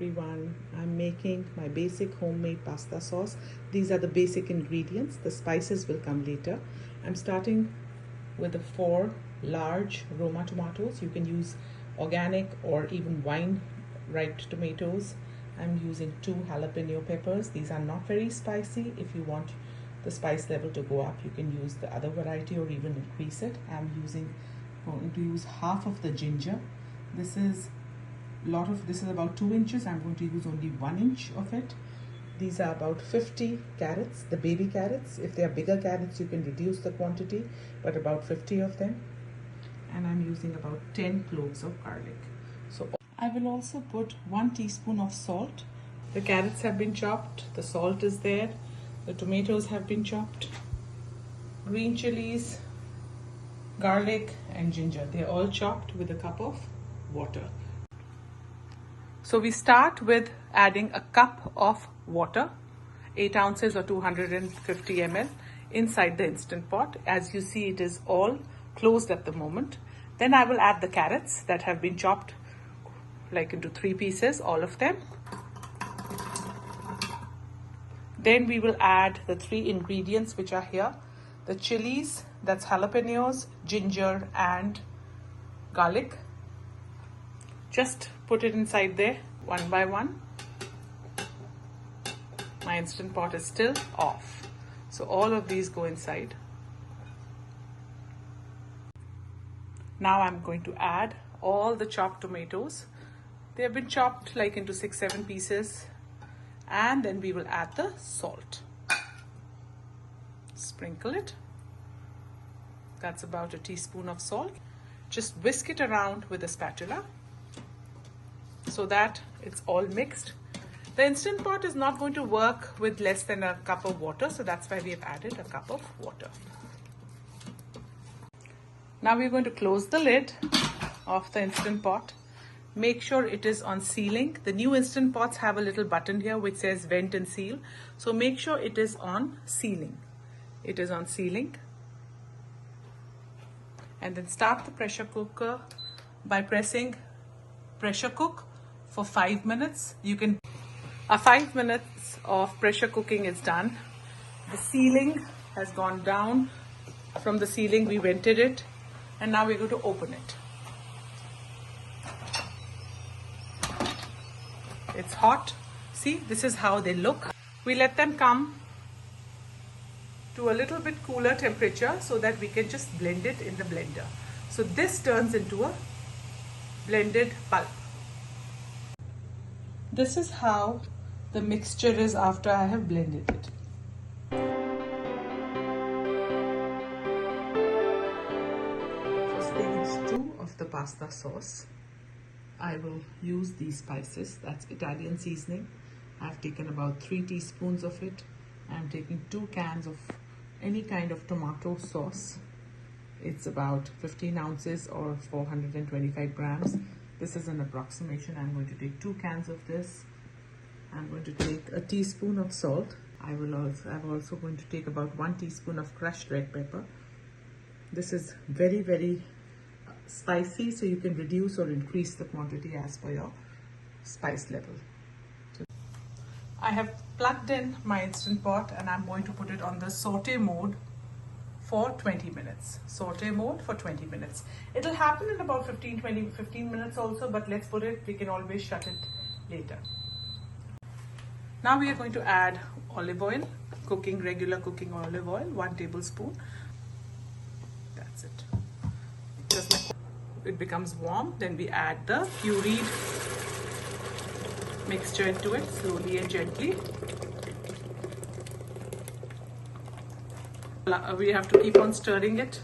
everyone. I'm making my basic homemade pasta sauce. These are the basic ingredients. The spices will come later. I'm starting with the 4 large Roma tomatoes. You can use organic or even wine ripe tomatoes. I'm using 2 jalapeno peppers. These are not very spicy. If you want the spice level to go up, you can use the other variety or even increase it. I'm going to use half of the ginger. This is about 2 inches. I'm going to use only 1 inch of it. These are about 50 carrots, the baby carrots. If they are bigger carrots, you can reduce the quantity, but about 50 of them. And I'm using about 10 cloves of garlic. So I will also put 1 teaspoon of salt. The carrots have been chopped, the salt is there, the tomatoes have been chopped, green chilies, garlic and ginger. They're all chopped with a cup of water. So we start with adding a cup of water, 8 ounces or 250 ml inside the Instant Pot. As you see, it is all closed at the moment. Then I will add the carrots that have been chopped like into 3 pieces, all of them. Then we will add the 3 ingredients which are here. The chilies, that's jalapeños, ginger and garlic. Just put it inside there one by one. My Instant Pot is still off. So all of these go inside. Now I'm going to add all the chopped tomatoes. They have been chopped like into 6-7 pieces. And then we will add the salt. Sprinkle it. That's about a teaspoon of salt. Just whisk it around with a spatula so that it's all mixed. The Instant Pot is not going to work with less than a cup of water, so that's why we have added a cup of water. Now we're going to close the lid of the Instant Pot. Make sure it is on sealing. The new Instant Pots have a little button here which says vent and seal. So make sure it is on sealing. It is on sealing. And then start the pressure cooker by pressing pressure cook for 5 minutes. 5 minutes of pressure cooking is done. The sealing has gone down. From the sealing we vented it, and now we're going to open it. It's hot. See, this is how they look. We let them come to a little bit cooler temperature so that we can just blend it in the blender. So this turns into a blended pulp. This is how the mixture is after I have blended it. For stage 2 of the pasta sauce, I will use these spices. That's Italian seasoning. I've taken about 3 teaspoons of it. I'm taking 2 cans of any kind of tomato sauce. It's about 15 ounces or 425 grams. This is an approximation. I'm going to take 2 cans of this. I'm going to take a teaspoon of salt. I'm also going to take about 1 teaspoon of crushed red pepper. This is very, very spicy, so you can reduce or increase the quantity as per your spice level. I have plugged in my Instant Pot and I'm going to put it on the saute mode for 20 minutes. Saute mode for 20 minutes. It'll happen in about 15 minutes also, but let's put it, we can always shut it later. Now we are going to add olive oil, regular cooking olive oil, 1 tablespoon. That's it. Just like it becomes warm, then we add the pureed mixture into it slowly and gently. We have to keep on stirring it.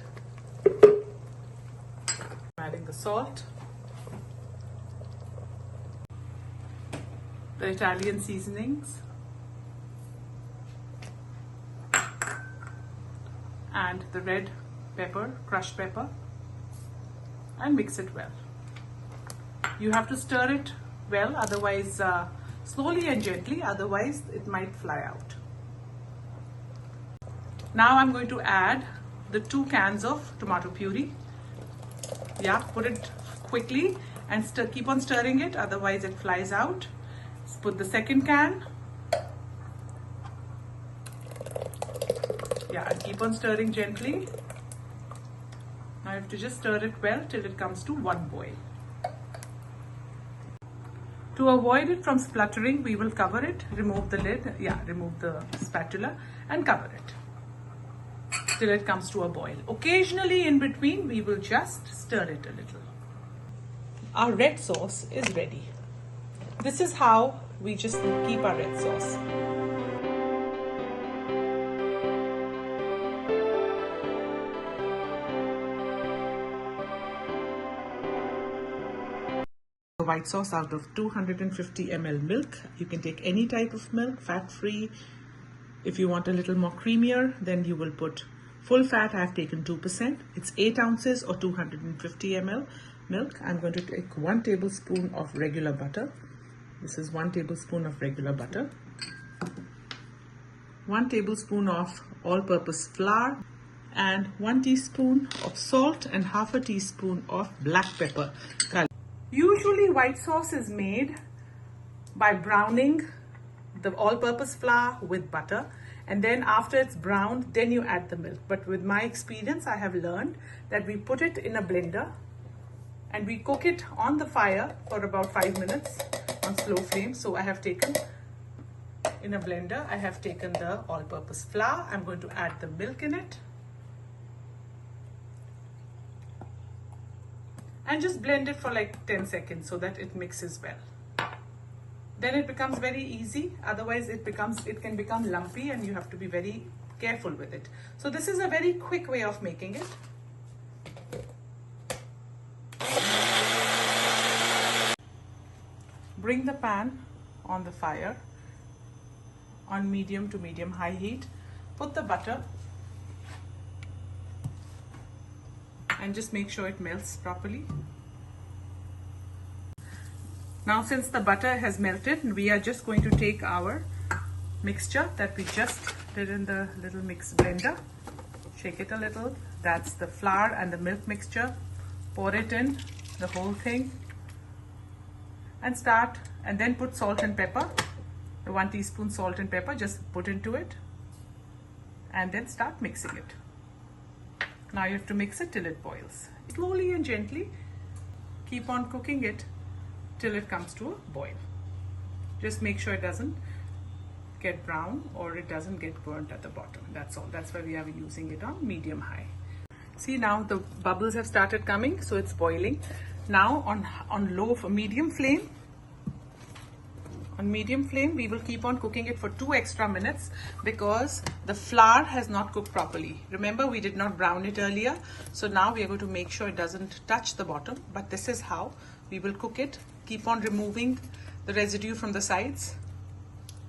Adding the salt, the Italian seasonings, and the red pepper, crushed pepper, and mix it well. You have to stir it well, otherwise slowly and gently, otherwise it might fly out. Now I'm going to add the 2 cans of tomato puree. Yeah, put it quickly and keep on stirring it, otherwise it flies out. put the second can. Yeah, and keep on stirring gently. Now you have to just stir it well till it comes to one boil. To avoid it from spluttering, we will cover it, remove the lid, remove the spatula and cover it till it comes to a boil. Occasionally in between, we will just stir it a little. Our red sauce is ready. This is how we just keep our red sauce. White sauce out of 250 ml milk. You can take any type of milk, fat-free. If you want a little more creamier, then you will put full fat. I have taken 2%. It's 8 ounces or 250 ml milk. I'm going to take 1 tablespoon of regular butter. This is 1 tablespoon of regular butter. 1 tablespoon of all-purpose flour and 1 teaspoon of salt and half a teaspoon of black pepper. Usually white sauce is made by browning the all-purpose flour with butter, and then after it's browned, then you add the milk. But with my experience, I have learned that we put it in a blender and we cook it on the fire for about 5 minutes on slow flame. So I have taken in a blender, I have taken the all-purpose flour. I'm going to add the milk in it. And just blend it for like 10 seconds so that it mixes well. Then it becomes very easy. Otherwise it can become lumpy and you have to be very careful with it. So this is a very quick way of making it. Bring the pan on the fire on medium to medium high heat. Put the butter and just make sure it melts properly. Now since the butter has melted, we are just going to take our mixture that we just did in the little mix blender. Shake it a little. That's the flour and the milk mixture. Pour it in, the whole thing. And then put salt and pepper. The 1 teaspoon salt and pepper, just put into it. And then start mixing it. Now you have to mix it till it boils. Slowly and gently, keep on cooking it till it comes to a boil. Just make sure it doesn't get brown or it doesn't get burnt at the bottom. That's all. That's why we are using it on medium high. See, now the bubbles have started coming, so it's boiling. Now on low for medium flame. On medium flame, we will keep on cooking it for 2 extra minutes because the flour has not cooked properly. Remember, we did not brown it earlier. So now we are going to make sure it doesn't touch the bottom. But this is how we will cook it. Keep on removing the residue from the sides.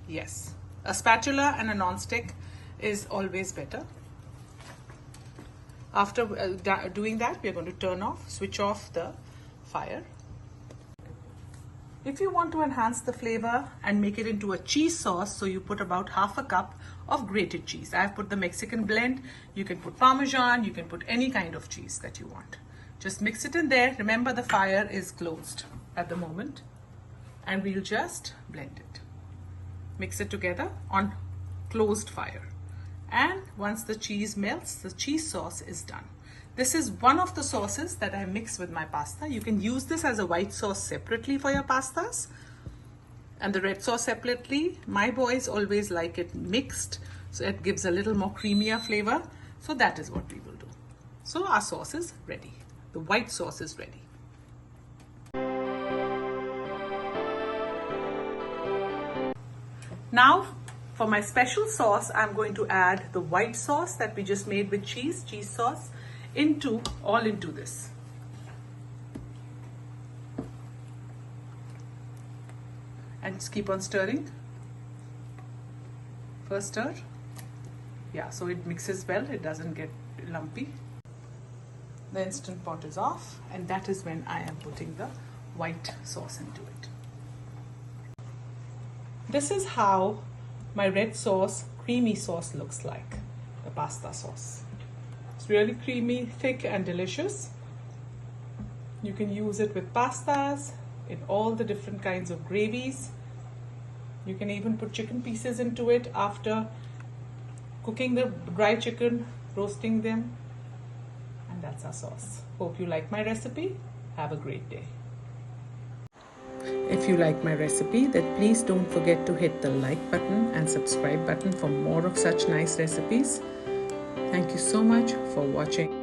Yes, a spatula and a non-stick is always better. After doing that, we are going to switch off the fire. If you want to enhance the flavor and make it into a cheese sauce, so you put about half a cup of grated cheese. I've put the Mexican blend. You can put Parmesan, you can put any kind of cheese that you want. Just mix it in there. Remember, the fire is closed at the moment and we'll just blend it. Mix it together on closed fire. And once the cheese melts, the cheese sauce is done. This is one of the sauces that I mix with my pasta. You can use this as a white sauce separately for your pastas and the red sauce separately. My boys always like it mixed, so it gives a little more creamier flavor. So that is what we will do. So our sauce is ready. The white sauce is ready. Now for my special sauce, I'm going to add the white sauce that we just made with cheese sauce, into this. And just keep on stirring. First stir. Yeah, so it mixes well, it doesn't get lumpy. The Instant Pot is off, and that is when I am putting the white sauce into it. This is how my red sauce, creamy sauce looks like, the pasta sauce. It's really creamy, thick and delicious. You can use it with pastas, in all the different kinds of gravies. You can even put chicken pieces into it after cooking the dry chicken, roasting them. And that's our sauce. Hope you like my recipe. Have a great day. If you like my recipe, then please don't forget to hit the like button and subscribe button for more of such nice recipes. Thank you so much for watching.